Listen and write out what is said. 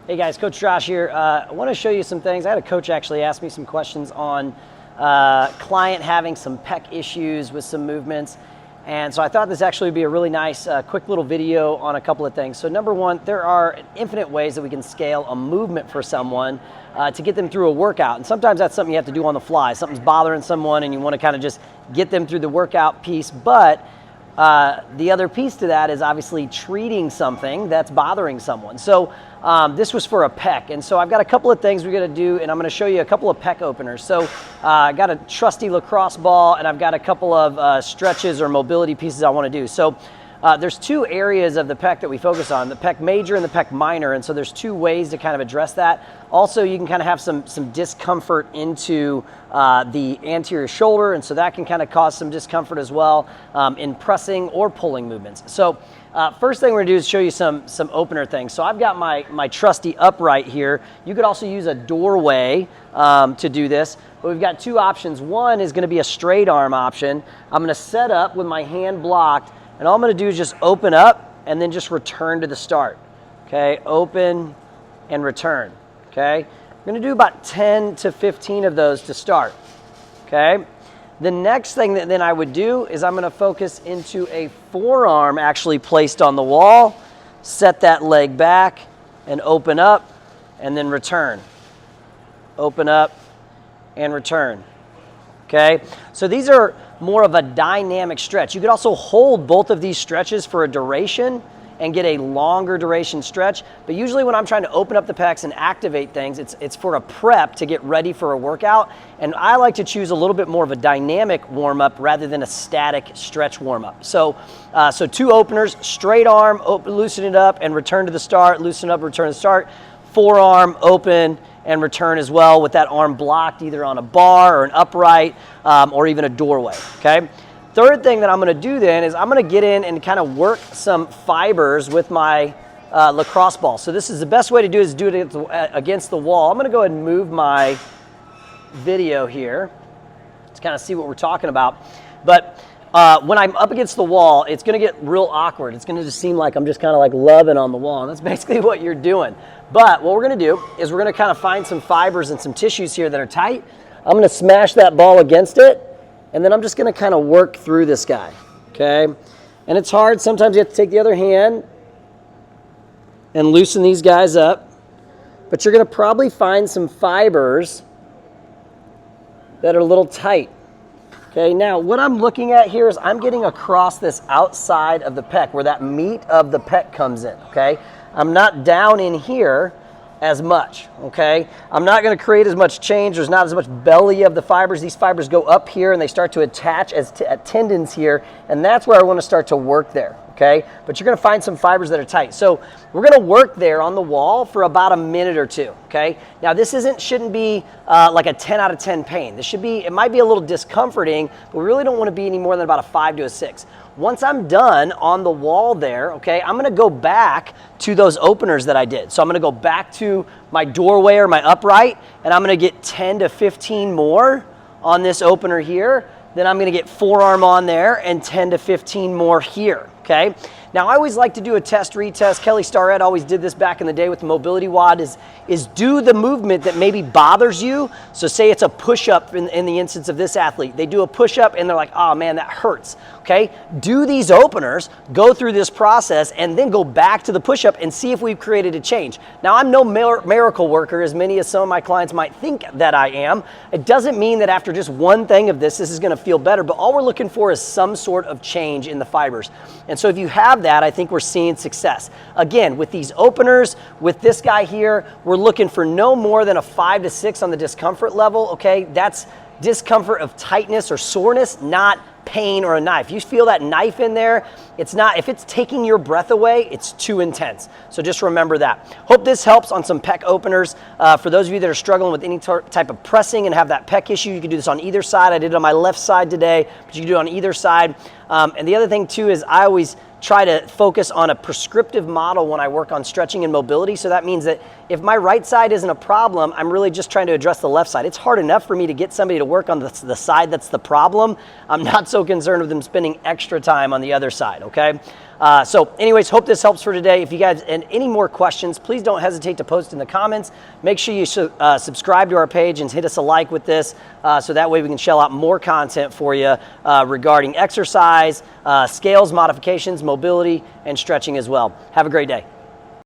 Hey guys, Coach Josh here. I want to show you some things. I had a coach actually ask me some questions on client having some pec issues with some movements. And so I thought this actually would be a really nice, quick little video on a couple of things. So number one, there are infinite ways that we can scale a movement for someone to get them through a workout. And sometimes that's something you have to do on the fly. Something's bothering someone and you want to kind of just get them through the workout piece. But the other piece to that is obviously treating something that's bothering someone. So this was for a pec, and so I've got a couple of things we're going to do, and I'm going to show you a couple of pec openers. So I got a trusty lacrosse ball, and I've got a couple of stretches or mobility pieces I want to do. So there's two areas of the pec that we focus on, the pec major and the pec minor, and so there's two ways to kind of address that. Also, you can kind of have some discomfort into the anterior shoulder, and so that can kind of cause some discomfort as well in pressing or pulling movements. So first thing we're gonna do is show you some opener things. So I've got my trusty upright here. You could also use a doorway to do this, but we've got two options. One is gonna be a straight arm option. I'm gonna set up with my hand blocked, and all I'm gonna do is just open up and then just return to the start. Okay, open and return. Okay, I'm gonna do about 10 to 15 of those to start. Okay. The next thing that then I would do is I'm gonna focus into a forearm actually placed on the wall, set that leg back and open up and then return. Open up and return. Okay, so these are more of a dynamic stretch. You could also hold both of these stretches for a duration and get a longer duration stretch. But usually when I'm trying to open up the pecs and activate things, it's for a prep to get ready for a workout. And I like to choose a little bit more of a dynamic warm-up rather than a static stretch warm-up. So two openers, straight arm, loosen it up and return to the start, loosen up, return to the start. Forearm, open, and return as well with that arm blocked either on a bar or an upright or even a doorway, okay? Third thing that I'm gonna do then is I'm gonna get in and kind of work some fibers with my lacrosse ball. So this is the best way to do it, is do it against the wall. I'm gonna go ahead and move my video here to kind of see what we're talking about. But when I'm up against the wall, it's gonna get real awkward. It's gonna just seem like I'm just kind of like loving on the wall, and that's basically what you're doing. But what we're gonna do is we're gonna kind of find some fibers and some tissues here that are tight. I'm gonna smash that ball against it, and then I'm just gonna kind of work through this guy, okay? And it's hard. Sometimes you have to take the other hand and loosen these guys up, but you're gonna probably find some fibers that are a little tight. Okay, now what I'm looking at here is I'm getting across this outside of the pec where that meat of the pec comes in, okay? I'm not down in here as much, okay? I'm not gonna create as much change. There's not as much belly of the fibers. These fibers go up here and they start to attach as tendons here, and that's where I wanna start to work there, okay? But you're gonna find some fibers that are tight. So we're gonna work there on the wall for about a minute or two, okay? Now this shouldn't be like a 10 out of 10 pain. It might be a little discomforting, but we really don't wanna be any more than about a 5 to a 6. Once I'm done on the wall there, okay, I'm gonna go back to those openers that I did. So I'm gonna go back to my doorway or my upright, and I'm gonna get 10 to 15 more on this opener here. Then I'm gonna get forearm on there and 10 to 15 more here, okay? Now I always like to do a test retest. Kelly Starrett always did this back in the day with the mobility wad, is do the movement that maybe bothers you. So say it's a push-up in the instance of this athlete. They do a push-up and they're like, oh man, that hurts, okay? Do these openers, go through this process, and then go back to the push-up and see if we've created a change. Now I'm no miracle worker, as many as some of my clients might think that I am. It doesn't mean that after just one thing of this is gonna feel better, but all we're looking for is some sort of change in the fibers. And so if you have that, I think we're seeing success. Again, with these openers, with this guy here, we're looking for no more than a 5 to 6 on the discomfort level, okay? That's discomfort of tightness or soreness, not pain or a knife. You feel that knife in there, if it's taking your breath away, it's too intense. So just remember that. Hope this helps on some pec openers. For those of you that are struggling with any type of pressing and have that pec issue, you can do this on either side. I did it on my left side today, but you can do it on either side. And the other thing too is I always try to focus on a prescriptive model when I work on stretching and mobility. So that means that if my right side isn't a problem, I'm really just trying to address the left side. It's hard enough for me to get somebody to work on the side that's the problem. I'm not so concerned with them spending extra time on the other side, okay? So anyways, hope this helps for today. If you guys have any more questions, please don't hesitate to post in the comments. Make sure you subscribe to our page and hit us a like with this so that way we can shell out more content for you regarding exercise, scales, modifications, mobility, and stretching as well. Have a great day.